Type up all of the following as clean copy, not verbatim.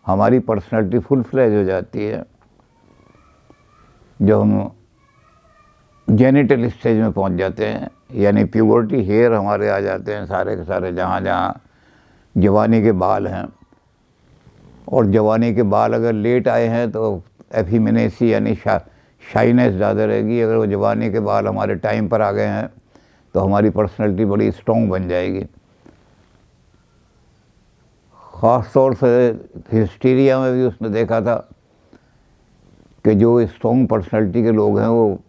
हमारी personality full fledge हो जाती है। जब हम जेनिटल स्टेज में पहुंच जाते हैं, यानी प्यूबर्टी हेयर हमारे आ जाते हैं सारे के सारे, जहाँ जहाँ जवानी के बाल हैं। और जवानी के बाल अगर लेट आए हैं तो एफिमिनेसी यानी शाइनेस ज़्यादा रहेगी। अगर वो जवानी के बाल हमारे टाइम पर आ गए हैं तो हमारी पर्सनैलिटी बड़ी स्ट्रॉन्ग बन जाएगी। ख़ास तौर से हिस्टीरिया में भी उसने देखा था कि जो स्ट्रॉन्ग पर्सनैलिटी के लोग हैं वो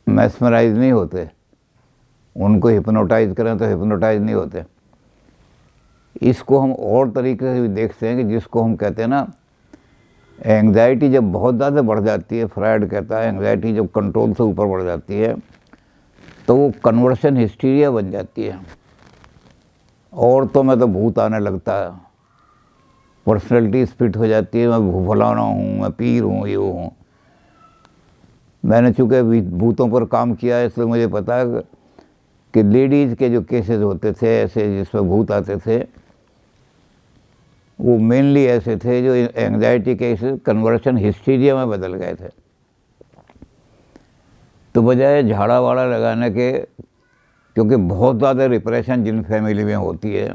मैस्मराइज नहीं होते, उनको हिप्नोटाइज करें तो हिप्नोटाइज नहीं होते। इसको हम और तरीके से भी देखते हैं कि जिसको हम कहते हैं ना, एंग्जाइटी जब बहुत ज़्यादा बढ़ जाती है, फ्रायड कहता है एंग्जाइटी जब कंट्रोल से ऊपर बढ़ जाती है तो वो कन्वर्सन हिस्टीरिया बन जाती है। औरतों में तो भूत आने लगता है, पर्सनैलिटी स्प्लिट हो जाती है, मैं फलाना हूँ, मैं पीर हूँ, ये हूँ। मैंने चूँकि भूतों पर काम किया है इसलिए मुझे पता है कि लेडीज़ के जो केसेस होते थे ऐसे जिसमें भूत आते थे, वो मेनली ऐसे थे जो एंग्जाइटी केसेस कन्वर्शन हिस्टीरिया में बदल गए थे। तो बजाय झाड़ा वाड़ा लगाने के, क्योंकि बहुत ज़्यादा रिप्रेशन जिन फैमिली में होती है,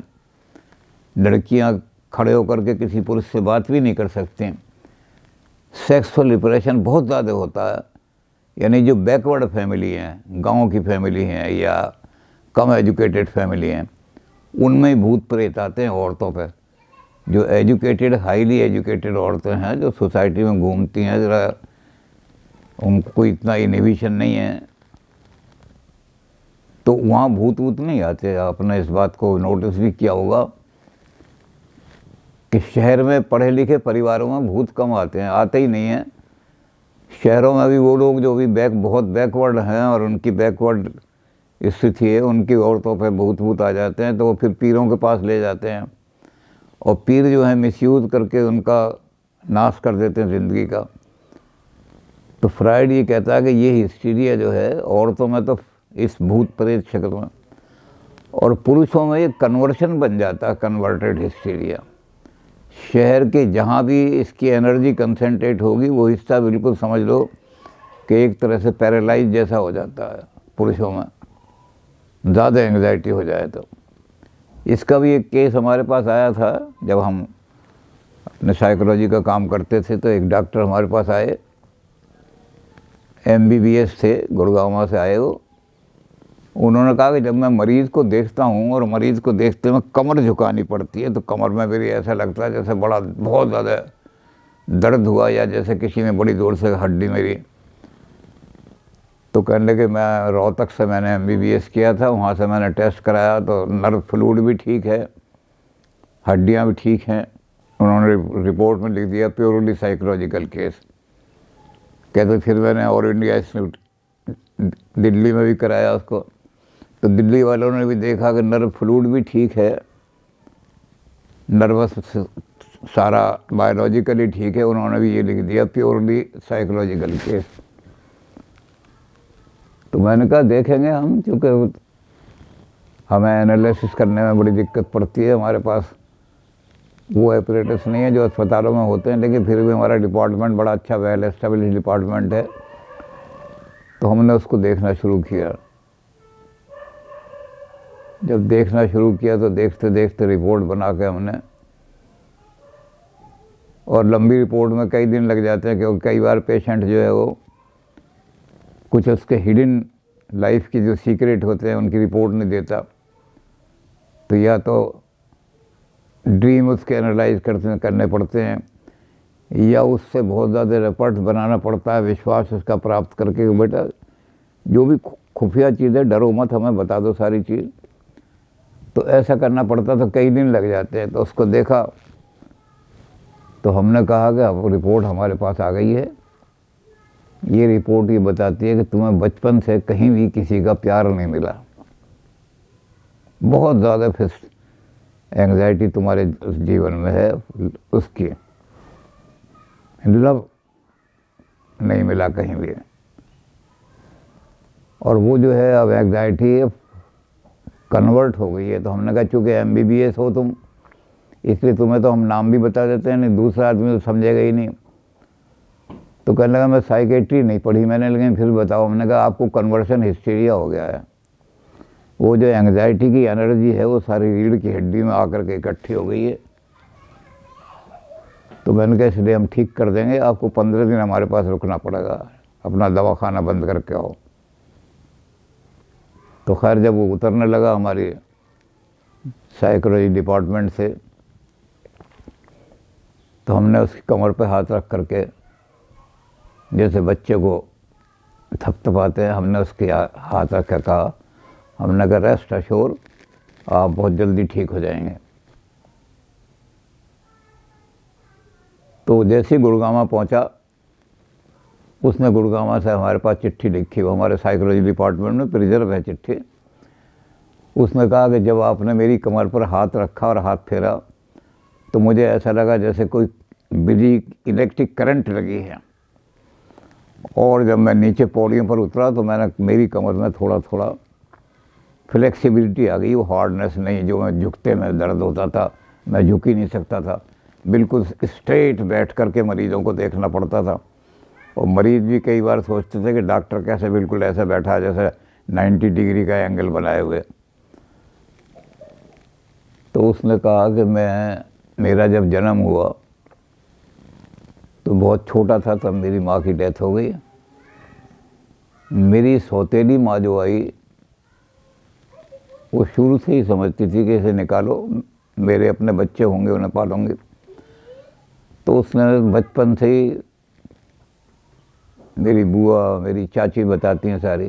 लड़कियां खड़े होकर के किसी पुरुष से बात भी नहीं कर सकती, सेक्सुअल रिप्रेशन बहुत ज़्यादा होता है। यानी जो बैकवर्ड फैमिली हैं, गांव की फैमिली हैं या कम एजुकेटेड फैमिली हैं, उनमें भूत प्रेत आते हैं औरतों पर। जो एजुकेटेड, हाईली एजुकेटेड औरतें हैं जो सोसाइटी में घूमती हैं, ज़रा उनको इतना इनहिबिशन नहीं है, तो वहाँ भूत वूत नहीं आते। आपने इस बात को नोटिस भी किया होगा कि शहर में पढ़े लिखे परिवारों में भूत कम आते हैं, आते ही नहीं हैं। शहरों में भी वो लोग जो भी बहुत बैकवर्ड हैं और उनकी बैकवर्ड स्थिति है, उनकी औरतों पे भूत वूत आ जाते हैं तो वो फिर पीरों के पास ले जाते हैं, और पीर जो है मिसयूज़ करके उनका नाश कर देते हैं ज़िंदगी का। तो फ्रायड ये कहता है कि ये हिस्टीरिया जो है औरतों में तो इस भूत प्रेत शक्ल में, और पुरुषों में ये कन्वर्शन बन जाता है, कन्वर्टेड हिस्टीरिया। शहर के जहाँ भी इसकी एनर्जी कंसंट्रेट होगी वो हिस्सा बिल्कुल समझ लो कि एक तरह से पैरालाइज जैसा हो जाता है पुरुषों में, ज़्यादा एंग्जाइटी हो जाए तो। इसका भी एक केस हमारे पास आया था जब हम अपने साइकोलॉजी का काम करते थे। तो एक डॉक्टर हमारे पास आए, MBBS थे, गुड़गांव से आए वो। उन्होंने कहा कि जब मैं मरीज़ को देखता हूँ और मरीज़ को देखते में कमर झुकानी पड़ती है तो कमर में मेरी ऐसा लगता है जैसे बहुत ज़्यादा दर्द हुआ, या जैसे किसी ने बड़ी जोर से हड्डी मेरी। तो कहने लगे मैं रोहतक से मैंने MBBS किया था, वहाँ से मैंने टेस्ट कराया तो नर्व फ्लूइड भी ठीक है, हड्डियाँ भी ठीक हैं। उन्होंने रिपोर्ट में लिख दिया प्योरली साइकोलॉजिकल केस। कहते फिर मैंने ऑल इंडिया इंस्टीट्यूट दिल्ली में भी कराया उसको, तो दिल्ली वालों ने भी देखा कि नर्व फ्लूइड भी ठीक है, नर्वस सारा बायोलॉजिकली ठीक है। उन्होंने भी ये लिख दिया प्योरली साइकोलॉजिकल केस। तो मैंने कहा देखेंगे हम, क्योंकि हमें एनालिसिस करने में बड़ी दिक्कत पड़ती है, हमारे पास वो एपरेटस नहीं है जो अस्पतालों में होते हैं, लेकिन फिर भी हमारा डिपार्टमेंट बड़ा अच्छा वेल एस्टेब्लिश डिपार्टमेंट है। तो हमने उसको देखना शुरू किया। जब देखना शुरू किया तो देखते देखते रिपोर्ट बना के हमने, और लंबी रिपोर्ट में कई दिन लग जाते हैं क्योंकि कई बार पेशेंट जो है वो कुछ उसके हिडन लाइफ की जो सीक्रेट होते हैं उनकी रिपोर्ट नहीं देता, तो या तो ड्रीम उसके एनालाइज करने पड़ते हैं, या उससे बहुत ज़्यादा रिपोर्ट बनाना पड़ता है विश्वास उसका प्राप्त करके कि बेटा जो भी खुफिया चीज़ें डरो मत, हमें बता दो सारी चीज़। तो ऐसा करना पड़ता, तो कई दिन लग जाते हैं। तो उसको देखा तो हमने कहा कि अब रिपोर्ट हमारे पास आ गई है। ये रिपोर्ट ये बताती है कि तुम्हें बचपन से कहीं भी किसी का प्यार नहीं मिला, बहुत ज़्यादा फिर एंग्जाइटी तुम्हारे जीवन में है, उसकी लव नहीं मिला कहीं भी। और वो जो है अब एंग्जाइटी कन्वर्ट हो गई है। तो हमने कहा चूँकि MBBS हो तुम, इसलिए तुम्हें तो हम नाम भी बता देते हैं, नहीं दूसरा आदमी तो समझेगा ही नहीं। तो कहने लगा मैं साइकेट्री नहीं पढ़ी मैंने, लेकिन फिर बताओ। हमने कहा आपको कन्वर्शन हिस्टीरिया हो गया है। वो जो एंग्जाइटी की एनर्जी है वो सारी रीढ़ की हड्डी में आकर के इकट्ठी हो गई है। तो मैंने कहा इसलिए हम ठीक कर देंगे, आपको 15 दिन हमारे पास रुकना पड़ेगा, अपना दवाखाना बंद करके आओ। तो खैर जब वो उतरने लगा हमारी साइकोलॉजी डिपार्टमेंट से, तो हमने उसकी कमर पे हाथ रख करके, जैसे बच्चे को थपथपाते हैं, हमने उसके हाथ रख कर कहा, हमने कहा रेस्ट अश्योर, आप बहुत जल्दी ठीक हो जाएंगे। तो जैसे ही गुड़गांव पहुंचा, उसने गुड़गांव से हमारे पास चिट्ठी लिखी, वो हमारे साइकोलॉजी डिपार्टमेंट में प्रिजर्व है चिट्ठी। उसने कहा कि जब आपने मेरी कमर पर हाथ रखा और हाथ फेरा तो मुझे ऐसा लगा जैसे कोई बिजली इलेक्ट्रिक करंट लगी है, और जब मैं नीचे पौड़ियों पर उतरा तो मेरी कमर में थोड़ा थोड़ा फ्लेक्सिबिलिटी आ गई, वो हार्डनेस नहीं, जो मैं झुकते में दर्द होता था, मैं झुक ही नहीं सकता था, बिल्कुल स्ट्रेट बैठ करके मरीज़ों को देखना पड़ता था। और मरीज़ भी कई बार सोचते थे कि डॉक्टर कैसे बिल्कुल ऐसे बैठा है जैसे 90 डिग्री का एंगल बनाए हुए। तो उसने कहा कि मेरा जब जन्म हुआ तो बहुत छोटा था, तब मेरी माँ की डेथ हो गई। मेरी सौतेली माँ जो आई वो शुरू से ही समझती थी कि इसे निकालो, मेरे अपने बच्चे होंगे, उन्हें पालूंगी। तो उसने बचपन से ही, मेरी बुआ मेरी चाची बताती हैं सारी,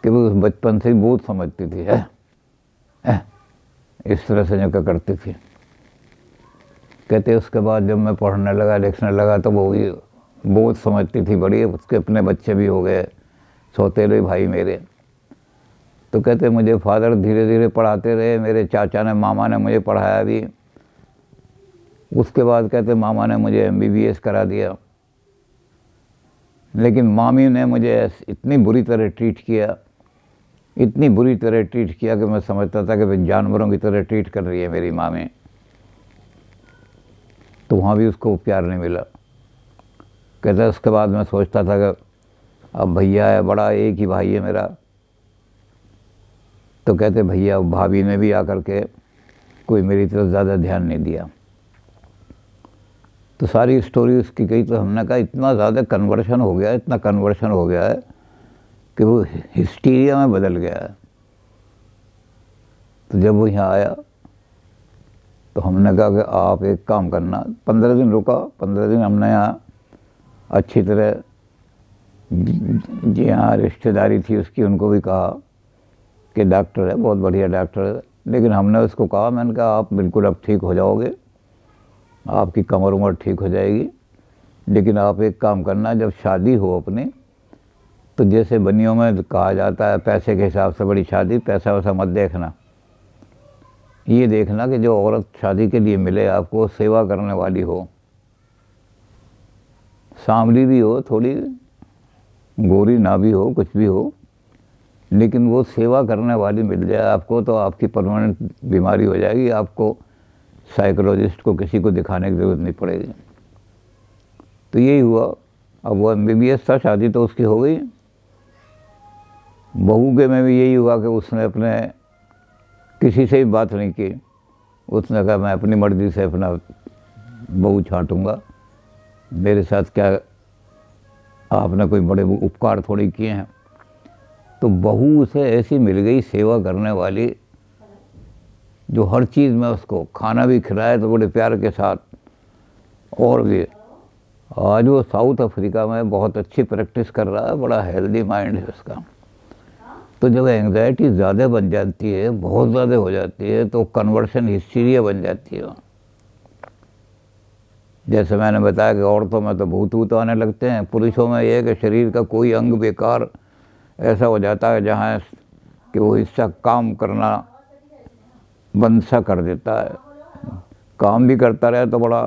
कि वो बचपन से ही बहुत समझती थी, इस तरह से जो करती थी। कहते उसके बाद जब मैं पढ़ने लगा लिखने लगा तो वो भी बहुत समझती थी बड़ी, उसके अपने बच्चे भी हो गए, सौतेले भाई मेरे। तो कहते मुझे फादर धीरे धीरे पढ़ाते रहे, मेरे चाचा ने मामा ने मुझे पढ़ाया भी। उसके बाद कहते मामा ने मुझे MBBS करा दिया, लेकिन मामी ने मुझे इतनी बुरी तरह ट्रीट किया, इतनी बुरी तरह ट्रीट किया कि मैं समझता था कि वे जानवरों की तरह ट्रीट कर रही है मेरी मामी। तो वहाँ भी उसको प्यार नहीं मिला। कहते उसके बाद मैं सोचता था कि अब भैया है बड़ा, एक ही भाई है मेरा। तो कहते भैया भाभी ने भी आकर के कोई मेरी तरफ ज़्यादा ध्यान नहीं दिया। तो सारी स्टोरी उसकी गई। तो हमने कहा इतना ज़्यादा कन्वर्शन हो गया, इतना कन्वर्शन हो गया है कि वो हिस्टीरिया में बदल गया है। तो जब वो यहाँ आया तो हमने कहा कि आप एक काम करना, 15 दिन रुका। 15 दिन हमने यहाँ अच्छी तरह, जी यहाँ रिश्तेदारी थी उसकी, उनको भी कहा कि डॉक्टर है, बहुत बढ़िया डॉक्टर है। लेकिन हमने उसको कहा, मैंने कहा आप बिल्कुल अब ठीक हो जाओगे, आपकी कमर उमर ठीक हो जाएगी, लेकिन आप एक काम करना, जब शादी हो अपनी, तो जैसे बनियों में कहा जाता है पैसे के हिसाब से बड़ी शादी, पैसा वैसा मत देखना। ये देखना कि जो औरत शादी के लिए मिले आपको, सेवा करने वाली हो, सांवली भी हो, थोड़ी गोरी ना भी हो, कुछ भी हो, लेकिन वो सेवा करने वाली मिल जाए आपको, तो आपकी परमानेंट बीमारी हो जाएगी, आपको साइकोलॉजिस्ट को किसी को दिखाने की ज़रूरत नहीं पड़ेगी। तो यही हुआ। अब वो MBBS था, शादी तो उसकी हो गई। बहू के में भी यही हुआ कि उसने अपने किसी से भी बात नहीं की। उसने कहा मैं अपनी मर्जी से अपना बहू छांटूंगा, मेरे साथ क्या आपने कोई बड़े उपकार थोड़ी किए हैं। तो बहू उसे ऐसी मिल गई सेवा करने वाली, जो हर चीज़ में उसको खाना भी खिलाए तो बड़े प्यार के साथ। और भी आज वो साउथ अफ्रीका में बहुत अच्छी प्रैक्टिस कर रहा है, बड़ा हेल्दी माइंड है उसका। तो जब एंग्जाइटी ज़्यादा बन जाती है, बहुत ज़्यादा हो जाती है, तो कन्वर्शन हिस्टीरिया बन जाती है। जैसे मैंने बताया कि औरतों में तो भूत भूत आने लगते हैं, पुरुषों में यह है कि शरीर का कोई अंग बेकार ऐसा हो जाता है जहाँ कि वो हिस्सा काम करना बंद सा कर देता है। काम भी करता रहे तो बड़ा